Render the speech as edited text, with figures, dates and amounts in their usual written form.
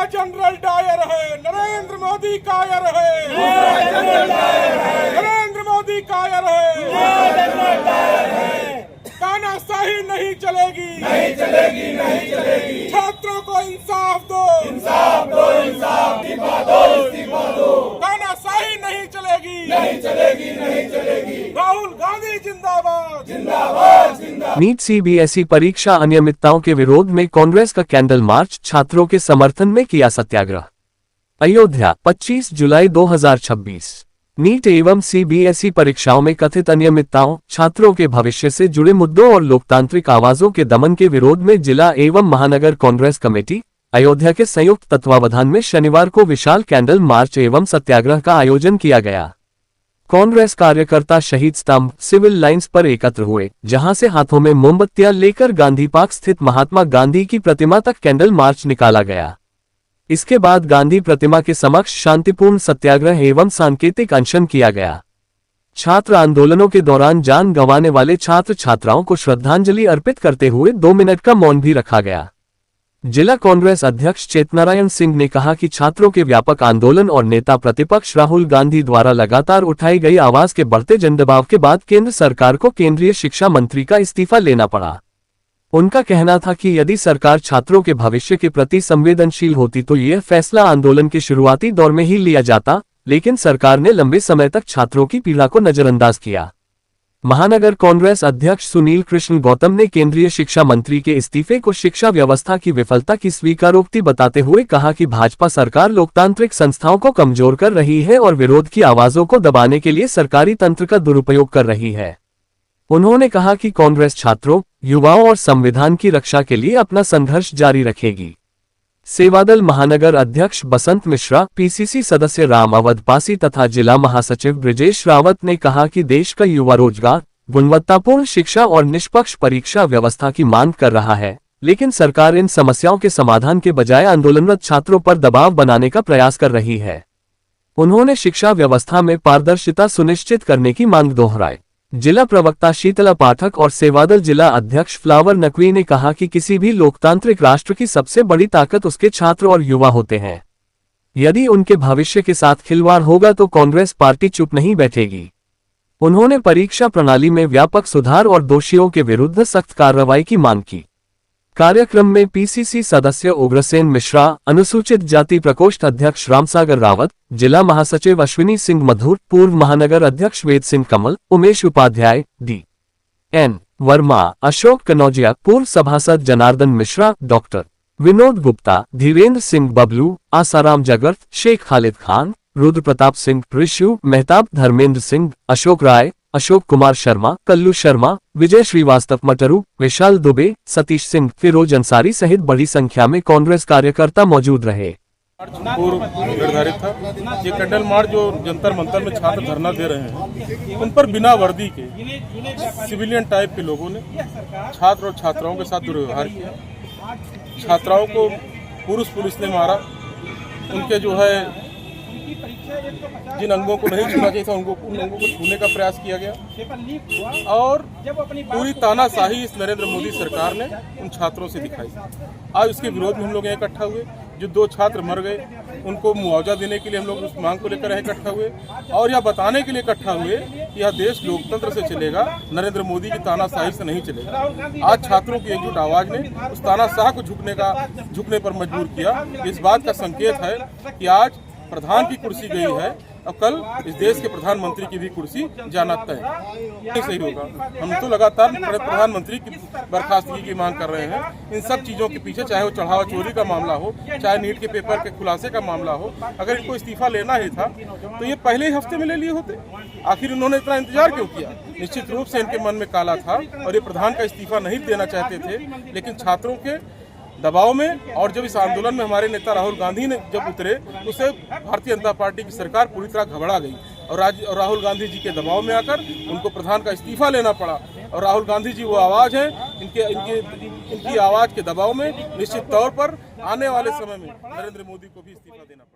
General Dyer है, नरेंद्र मोदी कायर है, नरेंद्र मोदी कायर है, तानाशाही नहीं चलेगी, नहीं चलेगी, नहीं चलेगी। छात्रों को इंसाफ दो, इंसाफ दो, इंसाफ दो, तानाशाही नहीं चलेगी, नहीं चलेगी, नहीं चलेगी। राहुल गांधी जिंदाबाद, जिंदाबाद, जिंदाबाद। नीट सीबीएसई परीक्षा अनियमितताओं के विरोध में कांग्रेस का कैंडल मार्च, छात्रों के समर्थन में किया सत्याग्रह। अयोध्या 25 जुलाई 2026। नीट एवं सीबीएसई परीक्षाओं में कथित अनियमितताओं, छात्रों के भविष्य से जुड़े मुद्दों और लोकतांत्रिक आवाजों के दमन के विरोध में जिला एवं महानगर कांग्रेस कमेटी अयोध्या के संयुक्त तत्वावधान में शनिवार को विशाल कैंडल मार्च एवं सत्याग्रह का आयोजन किया गया। कांग्रेस कार्यकर्ता शहीद स्तंभ, सिविल लाइंस पर एकत्र हुए, जहां से हाथों में मोमबत्तियां लेकर गांधी पार्क स्थित महात्मा गांधी की प्रतिमा तक कैंडल मार्च निकाला गया। इसके बाद गांधी प्रतिमा के समक्ष शांतिपूर्ण सत्याग्रह एवं सांकेतिक अनशन किया गया। छात्र आंदोलनों के दौरान जान गंवाने वाले छात्र छात्राओं को श्रद्धांजलि अर्पित करते हुए 2 मिनट का मौन भी रखा गया। जिला कांग्रेस अध्यक्ष चेतनारायण सिंह ने कहा कि छात्रों के व्यापक आंदोलन और नेता प्रतिपक्ष राहुल गांधी द्वारा लगातार उठाई गई आवाज के बढ़ते जनदबाव के बाद केंद्र सरकार को केंद्रीय शिक्षा मंत्री का इस्तीफा लेना पड़ा। उनका कहना था कि यदि सरकार छात्रों के भविष्य के प्रति संवेदनशील होती तो यह फैसला आंदोलन के शुरुआती दौर में ही लिया जाता, लेकिन सरकार ने लंबे समय तक छात्रों की पीड़ा को नजरअंदाज किया। महानगर कांग्रेस अध्यक्ष सुनील कृष्ण गौतम ने केंद्रीय शिक्षा मंत्री के इस्तीफे को शिक्षा व्यवस्था की विफलता की स्वीकारोक्ति बताते हुए कहा कि भाजपा सरकार लोकतांत्रिक संस्थाओं को कमजोर कर रही है और विरोध की आवाजों को दबाने के लिए सरकारी तंत्र का दुरुपयोग कर रही है। उन्होंने कहा कि कांग्रेस छात्रों, युवाओं और संविधान की रक्षा के लिए अपना संघर्ष जारी रखेगी। सेवादल महानगर अध्यक्ष बसंत मिश्रा, पीसीसी सदस्य राम अवध पासी तथा जिला महासचिव ब्रिजेश रावत ने कहा कि देश का युवा रोजगार, गुणवत्तापूर्ण शिक्षा और निष्पक्ष परीक्षा व्यवस्था की मांग कर रहा है, लेकिन सरकार इन समस्याओं के समाधान के बजाय आंदोलनरत छात्रों पर दबाव बनाने का प्रयास कर रही है। उन्होंने शिक्षा व्यवस्था में पारदर्शिता सुनिश्चित करने की मांग दोहराई। जिला प्रवक्ता शीतला पाठक और सेवादल जिला अध्यक्ष फ्लावर नकवी ने कहा कि किसी भी लोकतांत्रिक राष्ट्र की सबसे बड़ी ताकत उसके छात्र और युवा होते हैं। यदि उनके भविष्य के साथ खिलवाड़ होगा तो कांग्रेस पार्टी चुप नहीं बैठेगी। उन्होंने परीक्षा प्रणाली में व्यापक सुधार और दोषियों के विरुद्ध सख्त कार्रवाई की मांग की। कार्यक्रम में पीसीसी सदस्य उग्रसेन मिश्रा, अनुसूचित जाति प्रकोष्ठ अध्यक्ष रामसागर रावत, जिला महासचिव अश्विनी सिंह मधुर, पूर्व महानगर अध्यक्ष वेद सिंह कमल, उमेश उपाध्याय, डी.एन. वर्मा, अशोक कनौजिया, पूर्व सभासद जनार्दन मिश्रा, डॉक्टर विनोद गुप्ता, धीरेन्द्र सिंह बबलू, आसाराम जगर्थ, शेख खालिद खान, रुद्र प्रताप सिंह, ऋषु मेहताब, धर्मेंद्र सिंह, अशोक राय, अशोक कुमार शर्मा, कल्लू शर्मा, विजय श्रीवास्तव मटरू, विशाल दुबे, सतीश सिंह, फिरोज अंसारी सहित बड़ी संख्या में कांग्रेस कार्यकर्ता मौजूद रहे। पूर्व निर्धारित था ये कैंडल मार्च जो जंतर मंतर में छात्र धरना दे रहे हैं, उन पर बिना वर्दी के सिविलियन टाइप के लोगों ने छात्र और छात्राओं के साथ दुर्व्यवहार किया। छात्राओं को पुलिस ने मारा। उनके जो है जिन अंगों को नहीं छूना चाहिए था उन अंगों को छूने का प्रयास किया गया और पूरी तानाशाही इस नरेंद्र मोदी सरकार ने उन छात्रों से दिखाई। आज उसके विरोध में हम लोग यहाँ इकट्ठा हुए। जो 2 छात्र मर गए उनको मुआवजा देने के लिए हम लोग उस मांग को लेकर इकट्ठा हुए और यह बताने के लिए इकट्ठा हुए कि यह देश लोकतंत्र से चलेगा, नरेंद्र मोदी की तानाशाही से नहीं चलेगा। आज छात्रों की एकजुट आवाज ने उस तानाशाह को झुकने पर मजबूर किया। इस बात का संकेत है कि आज प्रधान की कुर्सी गई है और कल इस देश के प्रधानमंत्री की भी कुर्सी जाना तय नहीं सही होगा। हम तो लगातार प्रधानमंत्री की बर्खास्तगी की मांग कर रहे हैं। इन सब चीज़ों के पीछे चाहे वो चढ़ावा चोरी का मामला हो, चाहे नीट के पेपर के खुलासे का मामला हो, अगर इनको इस्तीफा लेना ही था तो ये पहले ही हफ्ते में ले लिए होते। आखिर इन्होंने इतना इंतजार क्यों किया? निश्चित रूप से इनके मन में काला था और ये प्रधान का इस्तीफा नहीं देना चाहते थे, लेकिन छात्रों के दबाव में और जब इस आंदोलन में हमारे नेता राहुल गांधी ने जब उतरे उससे भारतीय जनता पार्टी की सरकार पूरी तरह घबरा गई और राहुल गांधी जी के दबाव में आकर उनको प्रधान का इस्तीफा लेना पड़ा। और राहुल गांधी जी वो आवाज़ है, इनकी आवाज़ के दबाव में निश्चित तौर पर आने वाले समय में नरेंद्र मोदी को भी इस्तीफा देना पड़ा।